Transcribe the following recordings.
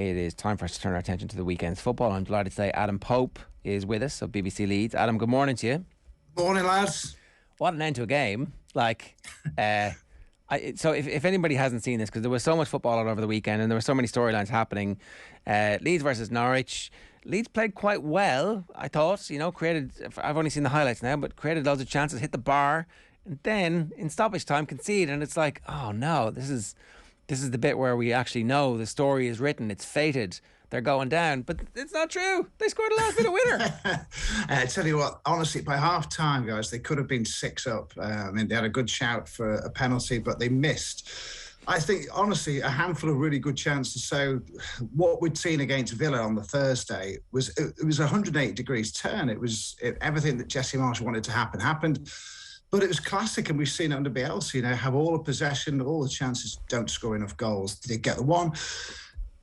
it is time for us to turn our attention to the weekend's football. I'm delighted to say Adam Pope is with us of BBC Leeds. Adam, good morning to you. Morning, lads. What an end to a game. So if anybody hasn't seen this, because there was so much football all over the weekend and there were so many storylines happening, Leeds versus Norwich. Leeds played quite well, I thought. Created, I've only seen the highlights now, but created loads of chances, hit the bar, and then in stoppage time concede. And it's like, oh no, this is the bit where we actually know the story is written, it's fated, they're going down. But it's not true. They scored a last minute winner. I tell you what, honestly, by half time, guys, they could have been 6 up. They had a good shout for a penalty, but they missed. I think, honestly, a handful of really good chances. So what we'd seen against Villa on the Thursday was a 180 degrees turn. Everything that Jesse Marsh wanted to happen happened. But it was classic, and we've seen it under Bielsa, have all the possession, all the chances, don't score enough goals. Did they get the one?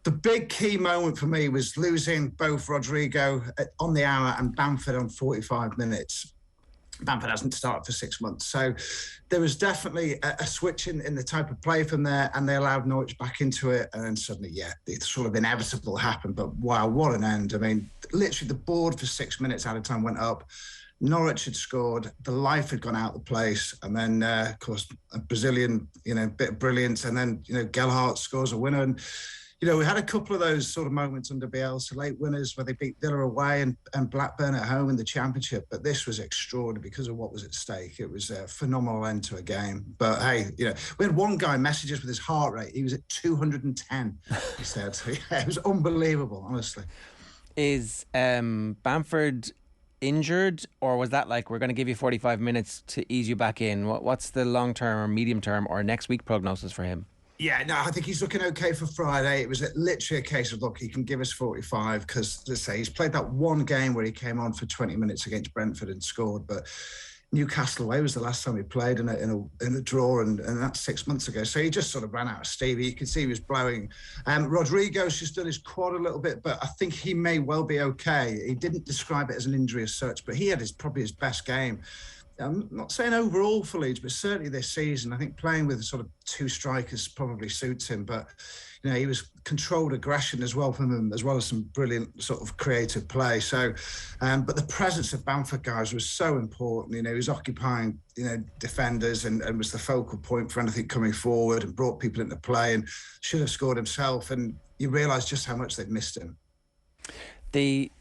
The big key moment for me was losing both Rodrigo on the hour and Bamford on 45 minutes. Bamford hasn't started for 6 months. So there was definitely a switch in the type of play from there, and they allowed Norwich back into it. And then suddenly, the sort of inevitable happened. But wow, what an end. I mean, literally the board for 6 minutes at a time went up. Norwich had scored, the life had gone out of the place, and then, of course, a Brazilian, bit of brilliance, and then, Gelhardt scores a winner. And, we had a couple of those sort of moments under Bielsa, late winners where they beat Villa away and Blackburn at home in the Championship. But this was extraordinary because of what was at stake. It was a phenomenal end to a game. But hey, we had one guy message us with his heart rate. He was at 210, he said. So, it was unbelievable, honestly. Is Bamford injured, or was that like, we're going to give you 45 minutes to ease you back in? What's the long-term or medium-term or next week prognosis for him? Yeah, no, I think he's looking okay for Friday. It was literally a case of, look, he can give us 45 because, let's say, he's played that one game where he came on for 20 minutes against Brentford and scored, but Newcastle away was the last time he played in a draw, and that's 6 months ago. So he just sort of ran out of steam. You could see he was blowing. Rodrigo's just done his quad a little bit, but I think he may well be okay. He didn't describe it as an injury as such, but he had probably his best game. I'm not saying overall for Leeds, but certainly this season. I think playing with sort of 2 strikers probably suits him. But, he was controlled aggression as well from him, as well as some brilliant sort of creative play. So, but the presence of Bamford, guys, was so important. He was occupying, defenders and was the focal point for anything coming forward and brought people into play and should have scored himself. And you realise just how much they've missed him. The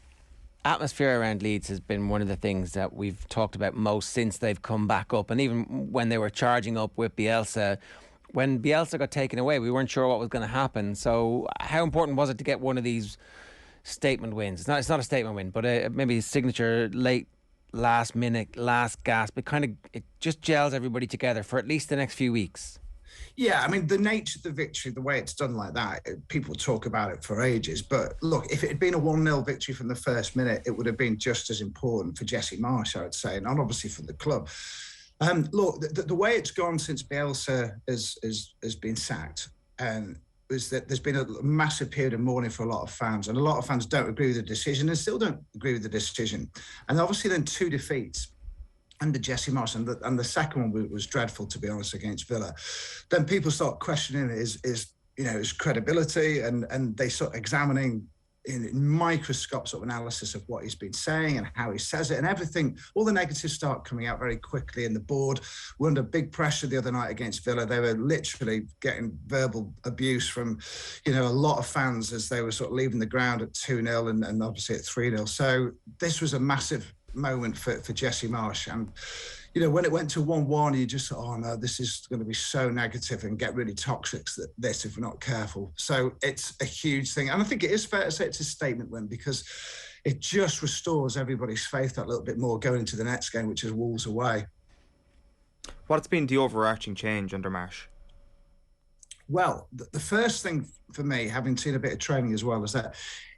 atmosphere around Leeds has been one of the things that we've talked about most since they've come back up, and even when they were charging up with Bielsa. When Bielsa got taken away, we weren't sure what was going to happen. So how important was it to get one of these statement wins? It's not a statement win, but maybe a signature late, last minute, last gasp. It just gels everybody together for at least the next few weeks. Yeah, I mean, the nature of the victory, the way it's done like that, people talk about it for ages. But look, if it had been a 1-0 victory from the first minute, it would have been just as important for Jesse Marsh, I would say, and obviously for the club. Look, the way it's gone since Bielsa has been sacked, is that there's been a massive period of mourning for a lot of fans, and a lot of fans don't agree with the decision and still don't agree with the decision. And obviously then 2 defeats under Jesse Marsh, and the second one was dreadful, to be honest, against Villa. Then people start questioning his credibility, and they start examining in microscope sort of analysis of what he's been saying and how he says it and everything. All the negatives start coming out very quickly, and the board were under big pressure the other night against Villa. They were literally getting verbal abuse from, a lot of fans as they were sort of leaving the ground at 2-0 and obviously at 3-0. So this was a massive moment for Jesse Marsh. And, when it went to 1-1, you just thought, oh no, this is going to be so negative and get really toxic, this, if we're not careful. So it's a huge thing. And I think it is fair to say it's a statement win, because it just restores everybody's faith that little bit more going into the next game, which is Wolves away. What's been the overarching change under Marsh? Well, the first thing for me, having seen a bit of training as well, is that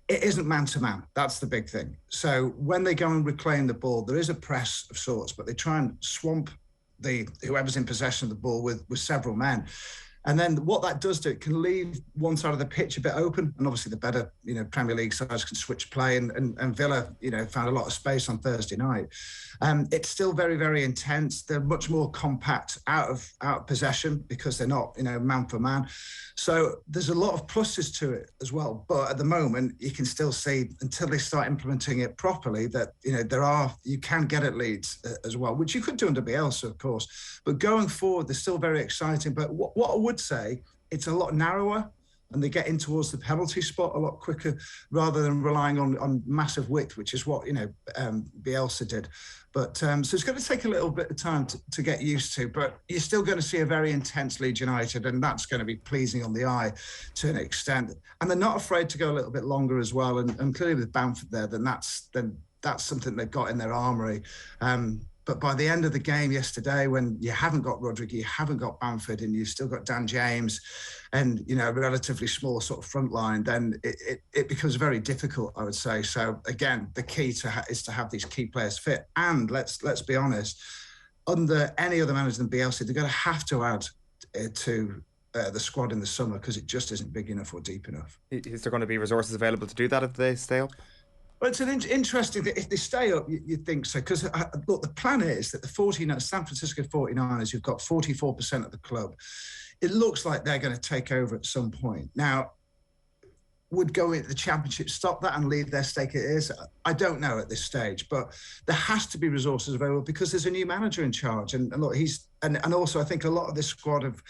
it isn't man-to-man. That's the big thing. So when they go and reclaim the ball, there is a press of sorts, but they try and swamp whoever's in possession of the ball with several men. And then what that does do, it can leave one side of the pitch a bit open. And obviously the better, Premier League sides can switch play. And Villa, found a lot of space on Thursday night. It's still very, very intense. They're much more compact out of possession because they're not, man for man. So there's a lot of pluses to it as well. But at the moment, you can still see until they start implementing it properly that, you can get at Leeds as well, which you could do under Bielsa, of course. But going forward, they're still very exciting. But what I would say, it's a lot narrower and they get in towards the penalty spot a lot quicker rather than relying on massive width, which is what, Bielsa did. But so it's going to take a little bit of time to get used to, but you're still going to see a very intense Leeds United, and that's going to be pleasing on the eye to an extent. And they're not afraid to go a little bit longer as well. And clearly with Bamford there, then that's something they've got in their armoury. But by the end of the game yesterday, when you haven't got Rodriguez, you haven't got Bamford, and you've still got Dan James and, a relatively small sort of front line, then it becomes very difficult, I would say. So, again, the key is to have these key players fit. And let's be honest, under any other manager than Bielsa, they're going to have to add to the squad in the summer because it just isn't big enough or deep enough. Is there going to be resources available to do that if they stay up? Well, it's an interesting thing. If they stay up, you'd think so. Because, look, the plan is that the San Francisco 49ers, who've got 44% of the club, it looks like they're going to take over at some point. Now, would go into the championship, stop that and leave their stake it is? I don't know at this stage. But there has to be resources available because there's a new manager in charge. And look, and also I think a lot of this squad have,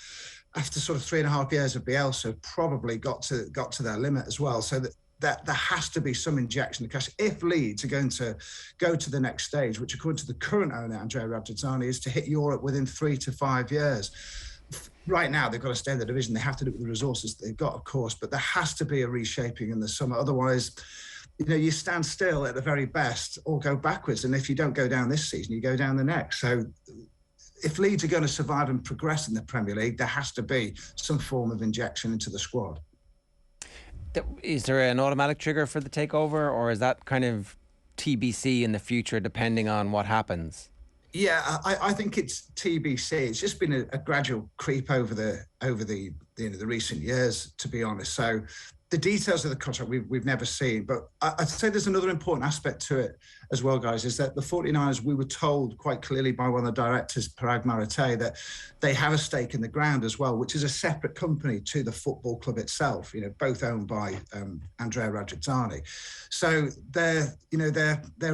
after sort of 3.5 years of Bielsa, probably got to their limit as well. So that there has to be some injection of cash. If Leeds are going to go to the next stage, which according to the current owner, Andrea Radrizzani, is to hit Europe within 3 to 5 years. Right now, they've got to stay in the division. They have to do it with the resources they've got, of course, but there has to be a reshaping in the summer. Otherwise, you stand still at the very best or go backwards. And if you don't go down this season, you go down the next. So if Leeds are going to survive and progress in the Premier League, there has to be some form of injection into the squad. Is there an automatic trigger for the takeover, or is that kind of TBC in the future, depending on what happens? Yeah, I think it's TBC. It's just been a gradual creep over the recent years, to be honest. So the details of the contract we've never seen, but I'd say there's another important aspect to it as well, guys, is that the 49ers, we were told quite clearly by one of the directors, Parag Marathe, that they have a stake in the ground as well, which is a separate company to the football club itself, both owned by Andrea Radrizzani. So their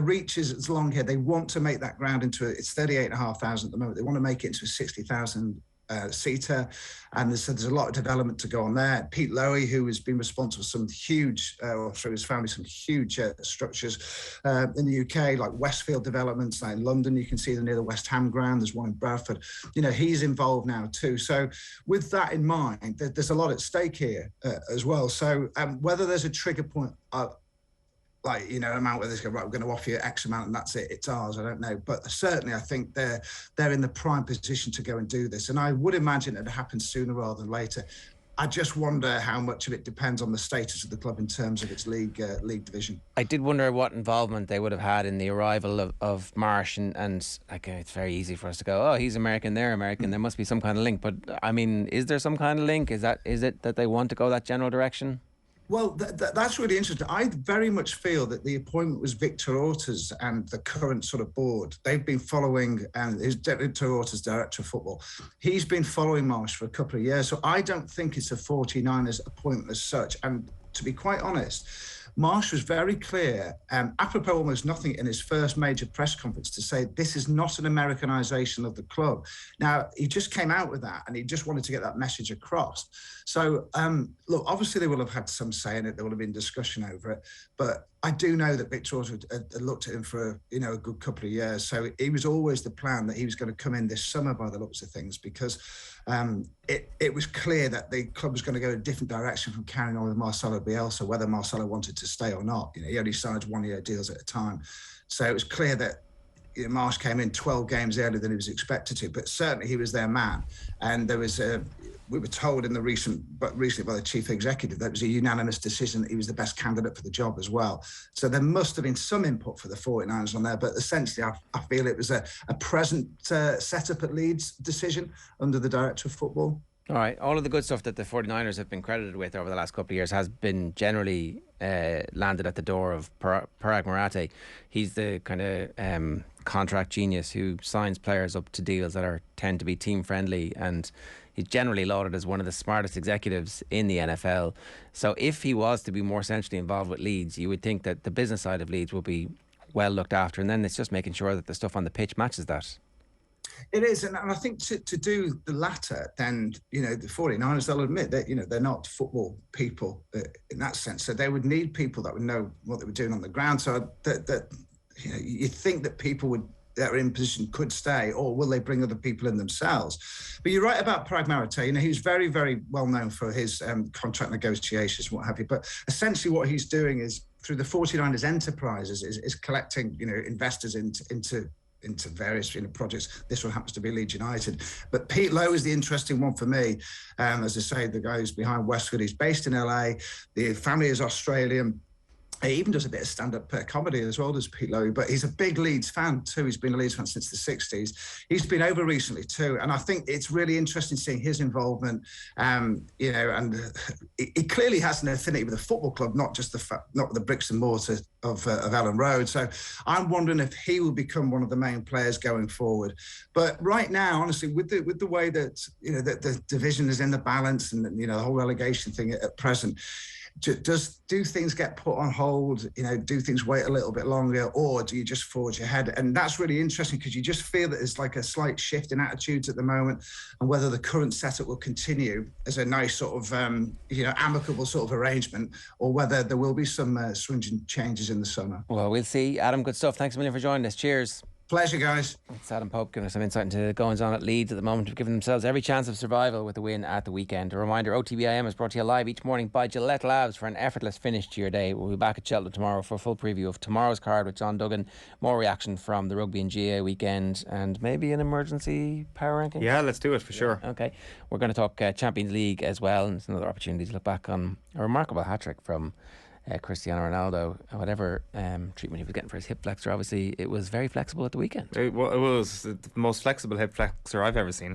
reach is long here. They want to make that ground it's 38,500 at the moment. They want to make it into a 60,000 seater, and there's a lot of development to go on there. Pete Lowy, who has been responsible for some huge, or through his family, some huge structures in the UK, like Westfield developments. Like in London, you can see them near the West Ham ground. There's one in Bradford. He's involved now too. So with that in mind, there's a lot at stake here as well. So whether there's a trigger point, an amount where they go, right, we're going to offer you X amount and that's it, it's ours, I don't know. But certainly I think they're in the prime position to go and do this. And I would imagine it happens sooner rather than later. I just wonder how much of it depends on the status of the club in terms of its league division. I did wonder what involvement they would have had in the arrival of Marsh, and it's very easy for us to go, oh, he's American, they're American, there must be some kind of link. But I mean, is there some kind of link? Is it that they want to go that general direction? Well, that's really interesting. I very much feel that the appointment was Victor Orta's and the current sort of board. They've been following, and Victor Orta's director of football. He's been following Marsh for a couple of years. So I don't think it's a 49ers appointment as such. And to be quite honest, Marsh was very clear, apropos almost nothing, in his first major press conference to say this is not an Americanization of the club. Now, he just came out with that and he just wanted to get that message across. So, look, obviously they will have had some say in it. There will have been discussion over it. But I do know that Victor had looked at him for a good couple of years. So it was always the plan that he was going to come in this summer by the looks of things, because it was clear that the club was going to go a different direction from carrying on with Marcelo Bielsa, whether Marcelo wanted to stay or not. He only signed one-year deals at a time. So it was clear that Marsh came in 12 games earlier than he was expected to, but certainly he was their man. And there was we were told recently by the chief executive that it was a unanimous decision that he was the best candidate for the job as well. So there must have been some input for the 49ers on there, but essentially I feel it was a present setup at Leeds decision under the director of football. All right. All of the good stuff that the 49ers have been credited with over the last couple of years has been generally landed at the door of Parag Marate. He's the kind of contract genius who signs players up to deals that tend to be team friendly, and he's generally lauded as one of the smartest executives in the NFL. So if he was to be more centrally involved with Leeds, you would think that the business side of Leeds will be well looked after, and then it's just making sure that the stuff on the pitch matches that. It is, and I think to do the latter, then, the 49ers, they'll admit that, they're not football people in that sense. So they would need people that would know what they were doing on the ground. So that you think that people that are in position could stay, or will they bring other people in themselves? But you're right about Parag Marate. He was very, very well known for his contract negotiations and what have you. But essentially what he's doing is, through the 49ers enterprises, is collecting, investors into various projects. This one happens to be Leeds United. But Pete Lowe is the interesting one for me. As I say, the guy who's behind Westwood, he's based in LA. The family is Australian. He even does a bit of stand-up comedy as well, does Pete Lowe, but he's a big Leeds fan too. He's been a Leeds fan since the 60s. He's been over recently too, and I think it's really interesting seeing his involvement. And he clearly has an affinity with the football club, not just not the bricks and mortar of Ellen Road. So I'm wondering if he will become one of the main players going forward. But right now, honestly, with the way that that the division is in the balance, and the whole relegation thing at present, do things get put on hold? Do things wait a little bit longer, or do you just forge ahead? And that's really interesting, because you just feel that there's like a slight shift in attitudes at the moment, and whether the current setup will continue as a nice sort of amicable sort of arrangement, or whether there will be some swinging changes in the summer. Well, we'll see. Adam, good stuff. Thanks a million for joining us. Cheers. Pleasure, guys. It's Adam Pope giving us some insight into the goings on at Leeds at the moment. They've given themselves every chance of survival with the win at the weekend. A reminder, OTB AM is brought to you live each morning by Gillette Labs for an effortless finish to your day. We'll be back at Cheltenham tomorrow for a full preview of tomorrow's card with John Duggan. More reaction from the rugby and GA weekend, and maybe an emergency power ranking. Yeah, let's do it for sure. Okay. We're going to talk Champions League as well, and it's another opportunity to look back on a remarkable hat-trick from Cristiano Ronaldo. Whatever treatment he was getting for his hip flexor, obviously it was very flexible at the weekend. It was the most flexible hip flexor I've ever seen.